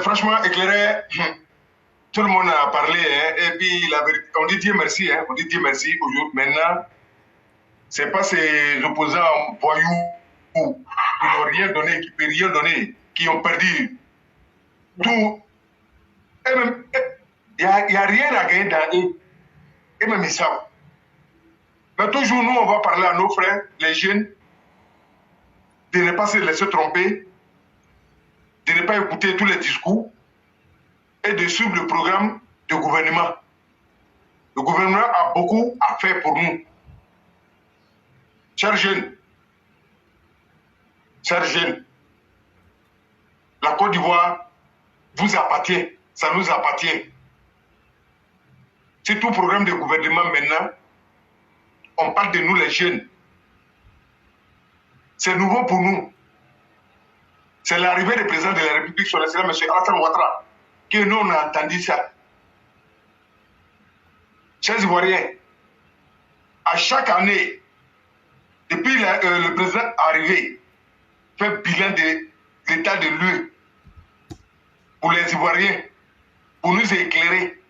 franchement, éclairé, tout le monde a parlé, hein, et puis la vérité, on dit Dieu merci, hein, on dit Dieu merci aujourd'hui. Maintenant, c'est pas ces opposants voyous qui n'ont rien donné, qui ne peuvent rien donner, qui ont perdu tout. Et même, il n'y a rien à gagner dans eux. Et même ils savent. Mais toujours, nous, on va parler à nos frères, les jeunes, de ne pas se laisser tromper, de ne pas écouter tous les discours et de suivre le programme du gouvernement. Le gouvernement a beaucoup à faire pour nous. Chers jeunes, la Côte d'Ivoire vous appartient, ça nous appartient. C'est tout programme de gouvernement maintenant. On parle de nous les jeunes. C'est nouveau pour nous. C'est l'arrivée du président de la République, son excellence M. Alassane Ouattara, que nous on a entendu ça. Chers Ivoiriens, à chaque année, depuis le président arrivé, fait bilan de l'état de l'UE pour les Ivoiriens, pour nous éclairer,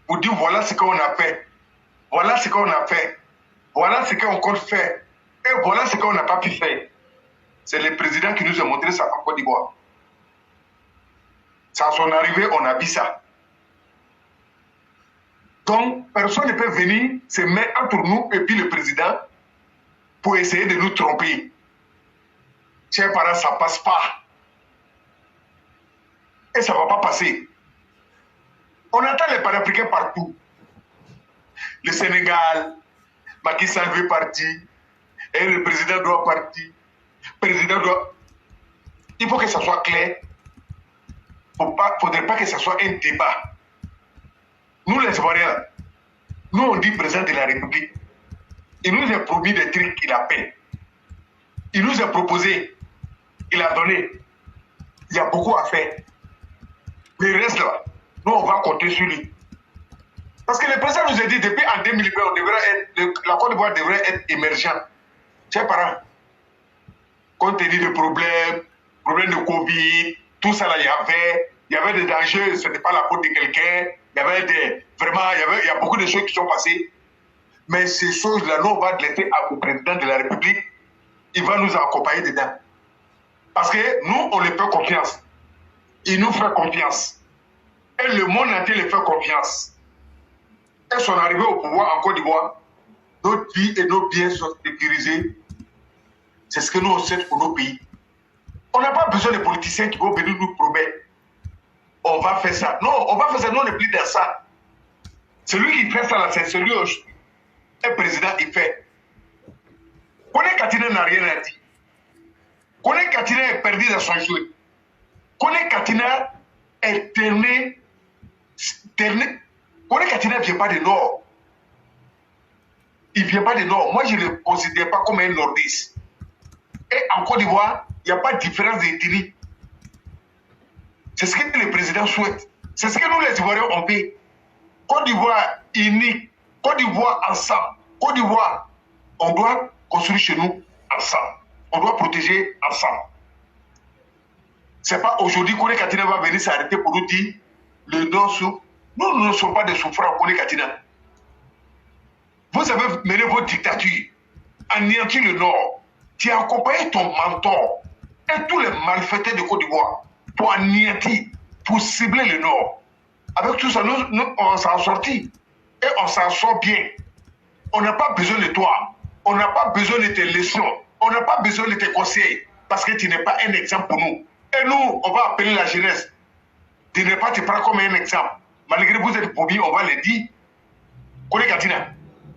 pour dire voilà ce qu'on a fait, voilà ce qu'on a fait, voilà ce qu'on compte faire, et voilà ce qu'on n'a pas pu faire. C'est le président qui nous a montré ça en Côte d'Ivoire. À son arrivée, on a vu ça. Donc, personne ne peut venir se mettre entre nous et puis le président pour essayer de nous tromper. Chers parents, ça ne passe pas. Et ça ne va pas passer. On attend les panafricains partout. Le Sénégal, Macky Sall veut partir, et le président doit partir. Il faut que ça soit clair. Il ne faudrait pas que ce soit un débat. Nous, les Ivoiriens, nous, on dit président de la République. Il nous a promis des trucs qu'il a fait. Il nous a proposé, il a donné. Il y a beaucoup à faire. Le reste, là, nous, on va compter sur lui. Parce que le président nous a dit, depuis en 2020, la Côte d'Ivoire devrait être émergente. Chers parents, compte tenu des problèmes de Covid, tout ça là, il y avait des dangers, ce n'était pas la faute de quelqu'un, il y a beaucoup de choses qui sont passées. Mais ces choses-là, nous, on va laisser au président de la République, il va nous accompagner dedans. Parce que nous, on lui fait confiance. Il nous fait confiance. Et le monde entier lui fait confiance. Et son arrivée au pouvoir en Côte d'Ivoire, notre vie et nos biens sont sécurisés. C'est ce que nous on sait pour nos pays. On n'a pas besoin de politiciens qui vont venir nous promettre. On va faire ça. Non, on va faire ça. Nous, on n'est plus dans ça. Celui qui fait ça, c'est celui aujourd'hui. Un président, il fait. Kone Katina n'a rien à dire. Kone Katina est perdu dans son jeu. Kone Katina est terné. Kone Katina ne vient pas du Nord. Il ne vient pas du Nord. Moi, je ne le considère pas comme un nordiste. Et en Côte d'Ivoire, il n'y a pas de différence d'ethnie. C'est ce que le président souhaite. C'est ce que nous, les Ivoiriens, on fait. Côte d'Ivoire unie, Côte d'Ivoire ensemble. Côte d'Ivoire, on doit construire chez nous ensemble. On doit protéger ensemble. Ce n'est pas aujourd'hui Kone Katina va venir s'arrêter pour nous dire le Nord souffre. Nous ne sommes pas des souffrants Kone Katina. Vous avez mené votre dictature, anéanti le Nord. Tu as accompagné ton mentor et tous les malfaiteurs de Côte d'Ivoire pour anéantir, pour cibler le Nord. Avec tout ça, nous on s'en sortit. Et on s'en sort bien. On n'a pas besoin de toi. On n'a pas besoin de tes leçons. On n'a pas besoin de tes conseils. Parce que tu n'es pas un exemple pour nous. Et nous, on va appeler la jeunesse de ne pas te prendre comme un exemple. Malgré que vous êtes promis, on va le dire. Kone Katina,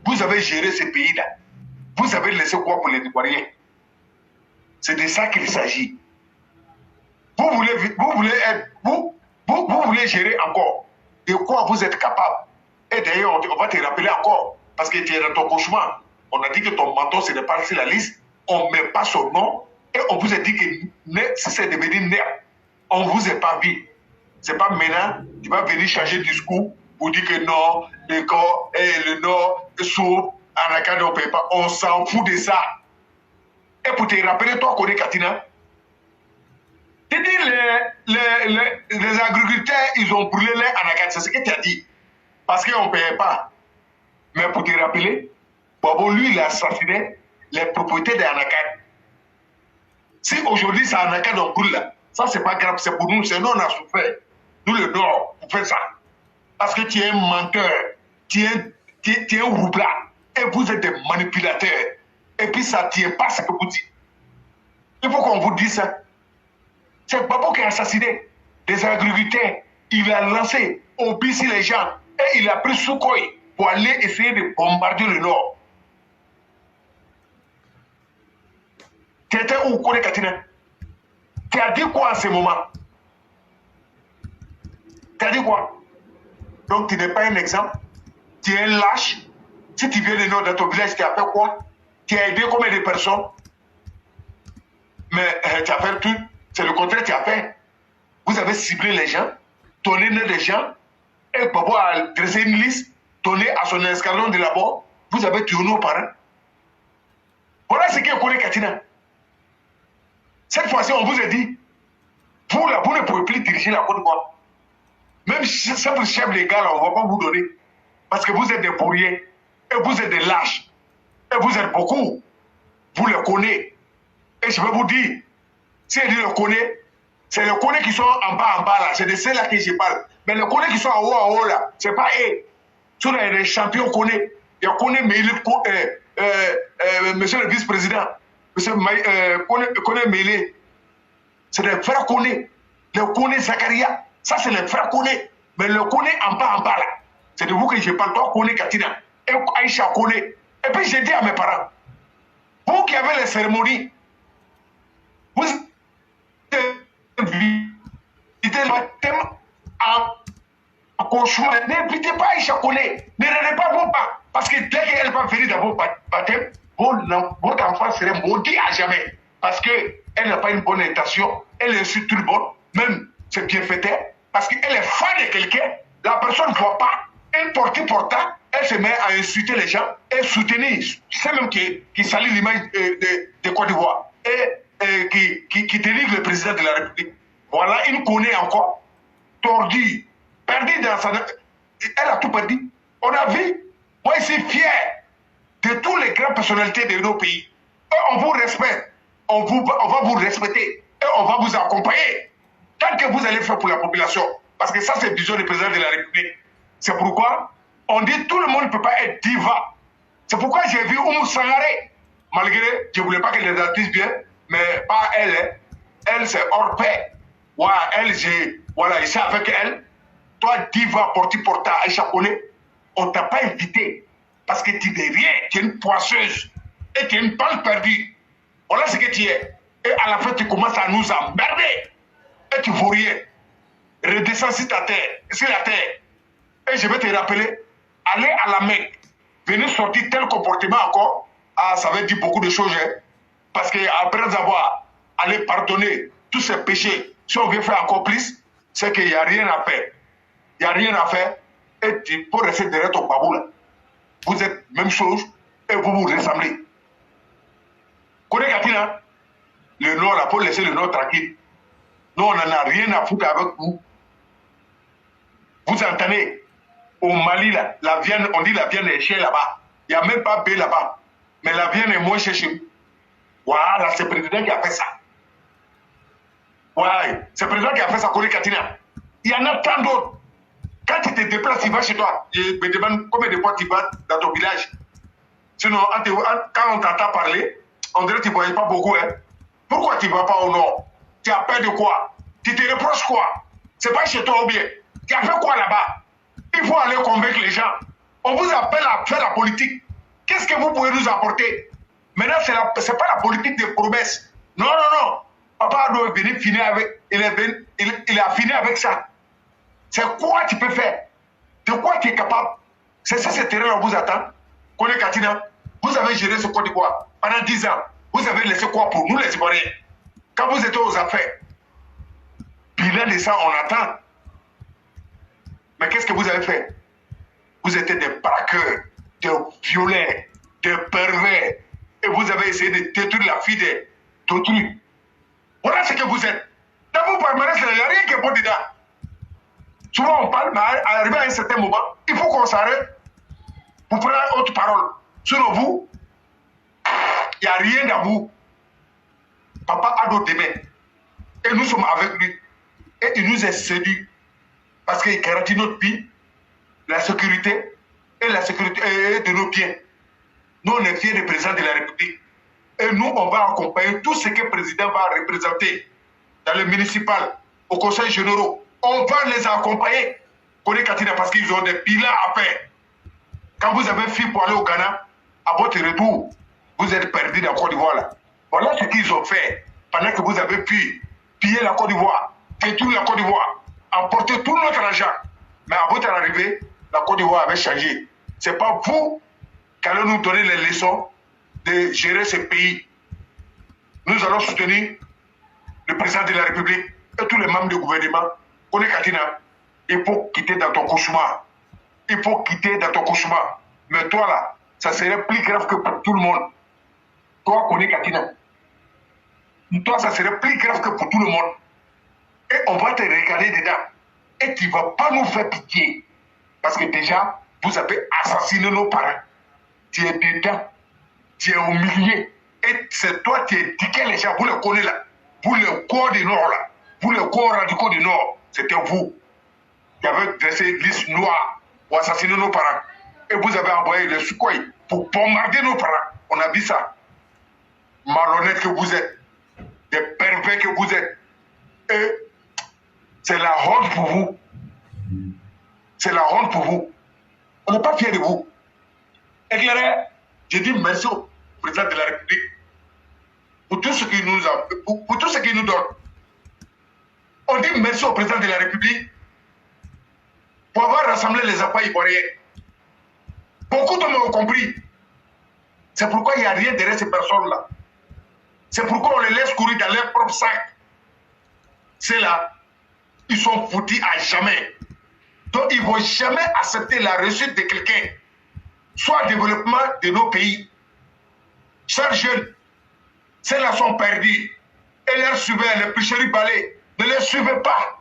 vous avez géré ce pays-là. Vous avez laissé quoi pour les Ivoiriens? C'est de ça qu'il s'agit. Vous voulez gérer encore. De quoi vous êtes capable? Et d'ailleurs, on va te rappeler encore. Parce que tu es dans ton cauchemar. On a dit que ton mentor, ce n'est pas sur la liste. On ne met pas son nom. Et on vous a dit que si c'est devenu nerf, on ne vous a pas vu. Ce n'est pas maintenant, tu vas venir changer de discours pour dire que non, le corps et le Nord s'ouvre, en Acadie, on ne paye pas. On s'en fout de ça. Et pour te rappeler, toi, Kone Katina, Tu dis les agriculteurs, ils ont brûlé les anacards. C'est ce que tu as dit. Parce qu'on ne payait pas. Mais pour te rappeler, Bobo, lui, il a assassiné les propriétaires des anacards. Si aujourd'hui, c'est anacards on brûle là, ça, c'est pas grave. C'est pour nous. C'est nous, on a souffert. Nous, le Nord, on fait ça. Parce que tu es un menteur. Tu es un roublard. Et vous êtes des manipulateurs. Et puis, ça ne tient pas ce que vous dites. Il faut qu'on vous dise ça. C'est Babo qui a assassiné des agriculteurs. Il a lancé au BC les gens. Et il a pris Sukhoi pour aller essayer de bombarder le Nord. Tu étais où, Kone Katina? Tu as dit quoi en ce moment? Tu as dit quoi? Donc tu n'es pas un exemple. Tu es un lâche. Si tu viens du Nord de ton village, tu as fait quoi? Tu as aidé combien de personnes? Mais tu as fait tout. C'est le contraire que tu as fait. Vous avez ciblé les gens, donné les gens, et Babo a dressé une liste, donné à son escadron de là-bas, vous avez tué nos parents. Voilà ce qu'est Kone Katina. Cette fois-ci, on vous a dit, vous là, vous ne pouvez plus diriger la Côte d'Ivoire. Même simple chef légal, on ne va pas vous donner. Parce que vous êtes des bourriers, et vous êtes des lâches, et vous êtes beaucoup. Vous les connaissez. Et je vais vous dire, si elle dit le connaît, c'est les Kone qui sont en bas là, c'est de ceux-là que je parle. Mais les Kone qui sont en haut là, c'est pas eux. Ce sont les champions Kone. Il y a Kone Meili, monsieur le vice-président, monsieur Kone Meili. C'est des frères Kone. Le Kone Zakaria, ça c'est les frères Kone. Mais le Kone en bas là, c'est de vous que je parle, toi Kone Katina, et Aïcha Kone. Et puis j'ai dit à mes parents, vous qui avez les cérémonies, vous invitez le baptême en cauchemar. N'invitez pas Aïcha Kone. Ne rendez pas vos pas. Parce que dès qu'elle va venir dans vos baptêmes, votre enfant serait maudit à jamais. Parce qu'elle n'a pas une bonne intention. Elle insulte tout le monde. Même ses bienfaiteurs. Parce qu'elle est fan de quelqu'un. La personne ne voit pas. Elle portant. Elle se met à insulter les gens et soutenir. C'est même qui salit l'image de Côte d'Ivoire. Et qui délivre le président de la République. Voilà, il connaît encore. Tordu. Perdu dans sa... Elle a tout perdu. On a vu. Moi, je suis fier de toutes les grandes personnalités de nos pays. Et on vous respecte. On va vous respecter. Et on va vous accompagner. Tant que vous allez faire pour la population. Parce que ça, c'est vision du président de la République. C'est pourquoi on dit tout le monde ne peut pas être diva. C'est pourquoi j'ai vu Oumou Sangaré. Malgré, je ne voulais pas qu'elle les artistes bien, mais pas elle. Hein. Elle, c'est hors paix. Ouais, elle, voilà, ici avec elle. Toi, diva, porta, Aïcha Kone, on ne t'a pas invité. Parce que tu n'es rien. Tu es une poisseuse. Et tu es une balle perdue. Voilà ce que tu es. Et à la fin, tu commences à nous emmerder. Et tu ne vaux rien. Redescends sur ta terre, sur la terre. Et je vais te rappeler, allez à la Mecque, venez sortir tel comportement encore, ah, ça veut dire beaucoup de choses. Hein? Parce qu'après avoir allé pardonner tous ces péchés, si on veut faire encore plus, c'est qu'il n'y a rien à faire. Il n'y a rien à faire. Et tu peux rester derrière ton babou là. Vous êtes même chose et vous vous ressemblez. Kone Katina, le Nord là, pour laisser le Nord tranquille. Nous, on n'en a rien à foutre avec vous. Vous entendez, au Mali, là, la viande, on dit la viande est chère là-bas. Il n'y a même pas B là-bas. Mais la viande est moins chère chez vous. Voilà, c'est le président qui a fait ça. Ouais, c'est le président qui a fait ça, Kone Katina. Il y en a tant d'autres. Quand tu te déplaces, tu vas chez toi. Je me demande combien de fois tu vas dans ton village. Sinon, quand on t'entend parler, on dirait que tu ne voyais pas beaucoup. Hein. Pourquoi tu ne vas pas au nord? Tu as peur de quoi? Tu te reproches quoi? C'est pas chez toi ou bien? Tu as fait quoi là-bas? Il faut aller convaincre les gens. On vous appelle à faire la politique. Qu'est-ce que vous pouvez nous apporter? Maintenant, ce n'est pas la politique des promesses. Non, non, non. Papa doit venir finir avec... Il a fini avec ça. C'est quoi tu peux faire? De quoi tu es capable? C'est ça, ce terrain on vous attend. Kone Katina, vous avez géré ce Côte d'Ivoire pendant 10 ans. Vous avez laissé quoi pour nous les Ivoiriens? Quand vous étiez aux affaires, bilan de ça, on attend. Mais qu'est-ce que vous avez fait? Vous étiez des braqueurs, des violents, des pervers. Et vous avez essayé de détruire la fille d'autrui. Voilà ce que vous êtes. Dans vos palmarès, il n'y a rien qui est bon dedans. Souvent, on parle, mais arrivé à un certain moment, il faut qu'on s'arrête pour prendre autre parole. Selon vous, il n'y a rien dans vous. Papa a d'autres demain. Et nous sommes avec lui. Et il nous est séduit. Parce qu'il garantit notre vie, la sécurité et la sécurité de nos biens. Nous, on est fiers des présidents de la République. Et nous, on va accompagner tout ce que le président va représenter dans le municipal, au conseil général. On va les accompagner. Kone Katina, parce qu'ils ont des bilans à faire. Quand vous avez fui pour aller au Ghana, à votre retour, vous êtes perdu dans la Côte d'Ivoire. Là. Voilà ce qu'ils ont fait pendant que vous avez pu piller la Côte d'Ivoire, détruire la Côte d'Ivoire, emporter tout notre argent. Mais à votre arrivée, la Côte d'Ivoire avait changé. Ce n'est pas vous qui allez nous donner les leçons de gérer ce pays. Nous allons soutenir le président de la République et tous les membres du gouvernement. Kone Katina, il faut quitter dans ton cauchemar. Il faut quitter dans ton cauchemar. Mais toi là, ça serait plus grave que pour tout le monde. Toi, Kone Katina. Toi, ça serait plus grave que pour tout le monde. Et on va te regarder dedans. Et tu ne vas pas nous faire pitié. Parce que déjà, vous avez assassiné nos parents. Tu es dedans. Tu es humilié. Et c'est toi qui éduquais les gens. Vous les connaissez là. Vous les corps du Nord là. Vous les corps radicaux du Nord. C'était vous qui avez dressé une liste noire pour assassiner nos parents. Et vous avez envoyé les Sukhoi pour bombarder nos parents. On a vu ça. Malhonnête que vous êtes. Des pervers que vous êtes. Et c'est la honte pour vous. C'est la honte pour vous. On n'est pas fiers de vous. Éclairé, je dis merci au président de la République pour tout ce qu'il nous a, pour tout ce qu'il nous donne. On dit merci au président de la République pour avoir rassemblé les enfants ivoiriens. Beaucoup d'hommes ont compris. C'est pourquoi il n'y a rien derrière ces personnes-là. C'est pourquoi on les laisse courir dans leur propre sac. C'est là, ils sont foutus à jamais. Donc ils ne vont jamais accepter la réussite de quelqu'un, soit le développement de nos pays. Chers jeunes, celles-là sont perdues. Et leurs suivez, les picheries balais, ne les suivez pas.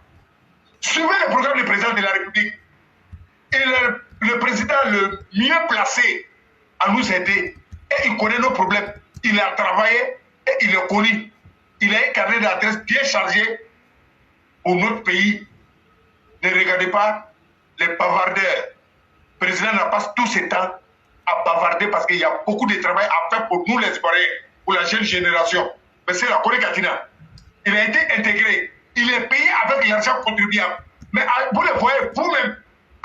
Suivez le programme du président de la République. Et le président le mieux placé à nous aider. Et il connaît nos problèmes. Il a travaillé et il est connu. Il a un carnet d'adresse bien chargé pour notre pays. Ne regardez pas les bavardeurs. Le président n'a pas tout ce temps à bavarder parce qu'il y a beaucoup de travail à faire pour nous les Ivoiriens, pour la jeune génération. Mais c'est la Kone Katina. Il a été intégré. Il est payé avec l'argent contribuable. Mais vous le voyez vous-même,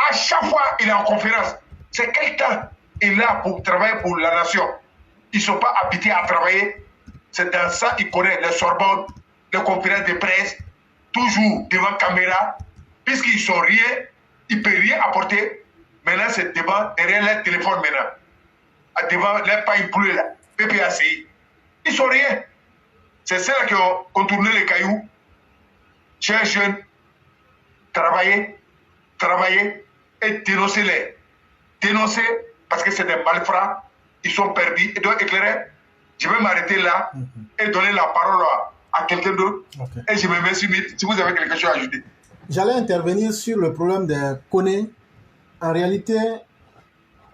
à chaque fois il est en conférence. C'est quel temps il a pour travailler pour la nation. Ils ne sont pas habités à travailler. C'est dans ça qu'il connaît les Sorbonne, les conférences de presse, toujours devant caméra, puisqu'ils ne sont rien, ils ne peuvent rien apporter. Maintenant, c'est devant, derrière leur téléphone maintenant. Devant leur paille bleue là, PPACI. Ils ne sont rien. C'est ceux-là qui ont contourné les cailloux. Chers jeunes, travaillez et dénoncez-les. Dénoncez parce que c'est des malfrats. Ils sont perdus. Et donc, éclairer, je vais m'arrêter là et donner la parole à quelqu'un d'autre. Okay. Et je me mets sur mute si vous avez quelque chose à ajouter. J'allais intervenir sur le problème de Kone. En réalité,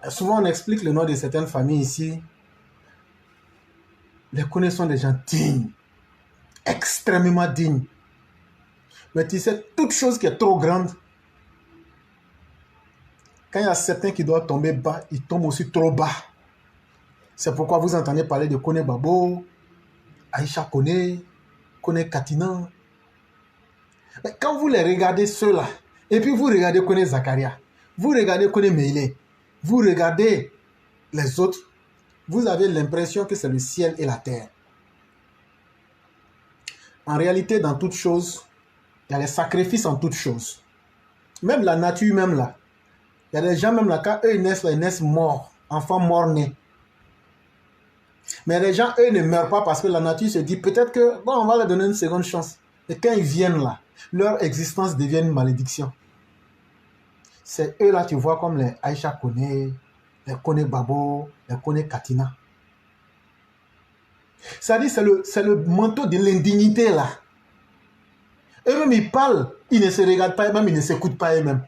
souvent on explique le nom de certaines familles ici. Les Kone sont des gens dignes, extrêmement dignes. Mais tu sais, toute chose qui est trop grande, quand il y a certains qui doivent tomber bas, ils tombent aussi trop bas. C'est pourquoi vous entendez parler de Kone Babo, Aïcha Kone, Kone Katina. Mais quand vous les regardez ceux-là, et puis vous regardez Kone Zakaria, vous regardez Kone Meile, vous regardez les autres, vous avez l'impression que c'est le ciel et la terre. En réalité, dans toutes choses, il y a les sacrifices en toutes choses. Même la nature même là. Il y a des gens même là, quand eux ils naissent morts, enfants morts-nés. Mais les gens, eux, ne meurent pas parce que la nature se dit peut-être que, bon, on va leur donner une seconde chance. Et quand ils viennent là, leur existence devient une malédiction. C'est eux là, tu vois, comme les Aïcha Kone, les Kone Babo, les Kone Katina. C'est-à-dire, c'est le manteau de l'indignité là. Eux-mêmes, ils parlent, ils ne se regardent pas eux-mêmes, ils ne s'écoutent pas eux-mêmes.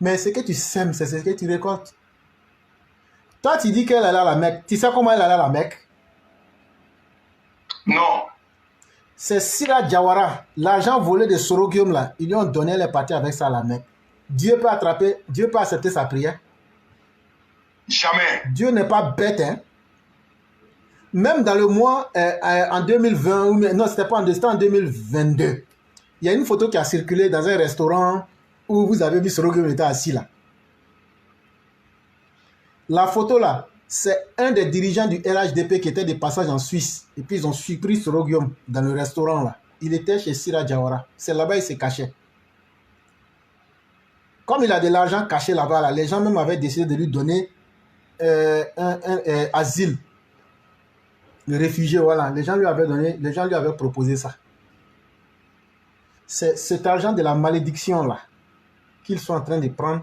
Mais ce que tu sèmes, c'est ce que tu récoltes. Toi, tu dis qu'elle est à la Mecque. Tu sais comment elle est à la Mecque? Non. C'est Sira Jawara, l'argent volé de Sorogium là, ils lui ont donné les parties avec ça à la Mecque. Dieu peut accepter sa prière. Jamais. Dieu n'est pas bête, hein. Même dans le mois, en 2020, non, c'était pas en 2022, il y a une photo qui a circulé dans un restaurant où vous avez vu Sorogium était assis là. La photo là, c'est un des dirigeants du RHDP qui était de passage en Suisse. Et puis ils ont surpris Sorogium dans le restaurant là. Il était chez Sira Jawara. C'est là-bas il se cachait. Comme il a de l'argent caché là-bas, là, les gens même avaient décidé de lui donner un asile. Le réfugié, voilà. Les gens lui avaient proposé ça. C'est cet argent de la malédiction là qu'ils sont en train de prendre.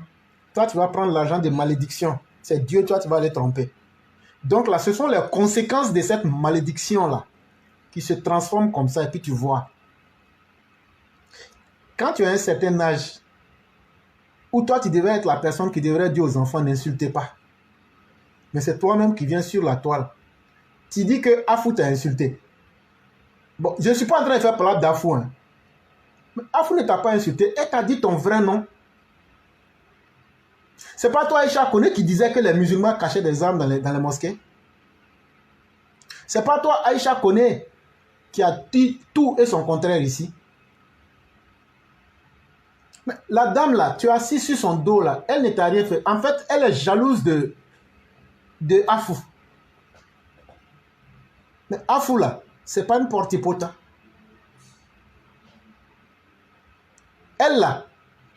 Toi, tu vas prendre l'argent de malédiction. C'est Dieu, toi, tu vas les tromper. Donc là, ce sont les conséquences de cette malédiction-là qui se transforment comme ça et puis tu vois. Quand tu as un certain âge, où toi, tu devrais être la personne qui devrait dire aux enfants, n'insultez pas. Mais c'est toi-même qui viens sur la toile. Tu dis que Afou t'a insulté. Bon, je ne suis pas en train de faire parler d'Afou. Hein. Mais Afou ne t'a pas insulté. Elle t'a dit ton vrai nom. C'est pas toi, Aïcha Koné, qui disait que les musulmans cachaient des armes dans les mosquées. C'est pas toi, Aïcha Koné, qui a dit tout et son contraire ici. Mais la dame là, tu es assis sur son dos là, elle ne t'a rien fait. En fait, elle est jalouse de Afou. Mais Afou là, c'est pas une porte-pota. Elle là,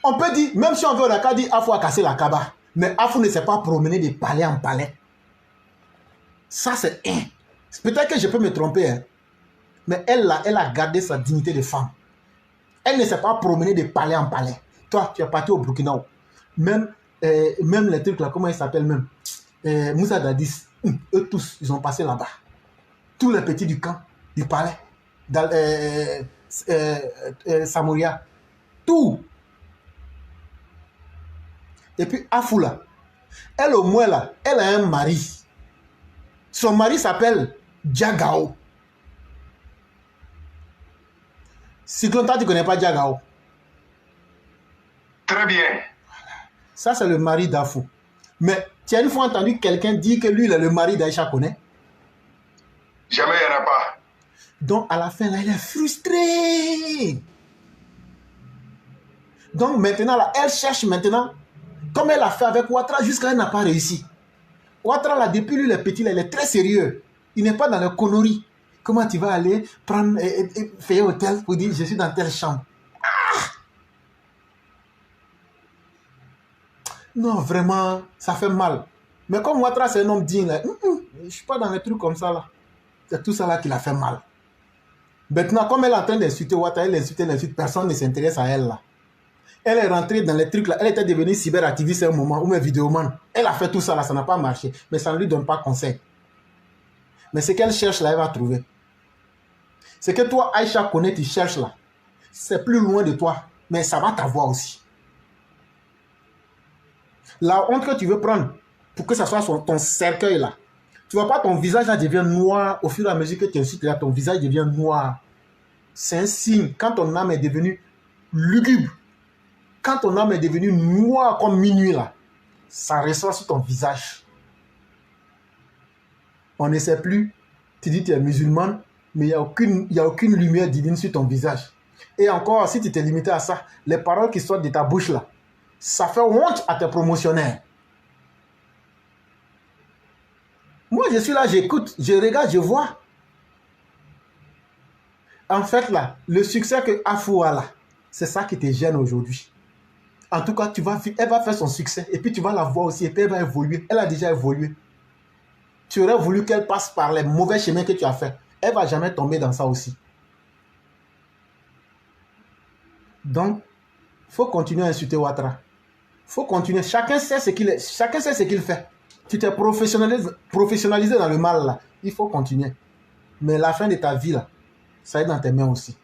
on peut dire, même si on veut, on n'a qu'à dire Afou a cassé la Kaaba. Mais Afou ne s'est pas promené de palais en palais. Ça, c'est un. Peut-être que je peux me tromper. Hein. Mais elle là, elle a gardé sa dignité de femme. Elle ne s'est pas promenée de palais en palais. Toi, tu es parti au Burkina. Même les trucs là, comment ils s'appellent même Moussa Dadis. Eux tous, ils ont passé là-bas. Tous les petits du camp, du palais. Samouria. Tout. Et puis Afou là, elle au moins là, elle a un mari. Son mari s'appelle Diagao. Si toi tu ne connais pas Diagao. Très bien. Ça c'est le mari d'Afou. Mais tu as une fois entendu quelqu'un dire que lui il est le mari d'Aïcha Koné? Jamais il n'y en a pas. Donc à la fin là, il est frustré. Donc maintenant là, elle cherche maintenant. Comme elle a fait avec Ouattara, jusqu'à elle n'a pas réussi. Ouattara, là, depuis lui, le petit, là, il est très sérieux. Il n'est pas dans le conneries. Comment tu vas aller prendre faire hôtel pour dire je suis dans telle chambre? Ah! Non, vraiment, ça fait mal. Mais comme Ouattara, c'est un homme digne, là, je ne suis pas dans les trucs comme ça. Là. C'est tout ça là qui l'a fait mal. Maintenant, comme elle est en train d'insulter Ouattara, elle insulte, personne ne s'intéresse à elle. Là. Elle est rentrée dans les trucs là. Elle était devenue cyberactiviste à un moment, ou même vidéoman. Elle a fait tout ça là, ça n'a pas marché. Mais ça ne lui donne pas conseil. Mais ce qu'elle cherche là, elle va trouver. Ce que toi, Aïcha Koné, tu cherches là, c'est plus loin de toi. Mais ça va t'avoir aussi. La honte que tu veux prendre pour que ça soit ton cercueil là. Tu vois pas, ton visage là devient noir au fur et à mesure que tu insultes là, ton visage devient noir. C'est un signe. Quand ton âme est devenue lugubre, quand ton âme est devenue noire comme minuit là, ça ressort sur ton visage. On ne sait plus. Tu dis que tu es musulman, mais il n'y a aucune lumière divine sur ton visage. Et encore, si tu t'es limité à ça, les paroles qui sortent de ta bouche là, ça fait honte à tes promotionnaires. Moi, je suis là, j'écoute, je regarde, je vois. En fait, là, le succès que Afou a là, c'est ça qui te gêne aujourd'hui. En tout cas, elle va faire son succès et puis tu vas la voir aussi et puis elle va évoluer. Elle a déjà évolué. Tu aurais voulu qu'elle passe par les mauvais chemins que tu as fait. Elle ne va jamais tomber dans ça aussi. Donc, il faut continuer à insulter Ouattara. Il faut continuer. Chacun sait ce qu'il fait. Tu t'es professionnalisé dans le mal là. Il faut continuer. Mais la fin de ta vie là, ça est dans tes mains aussi.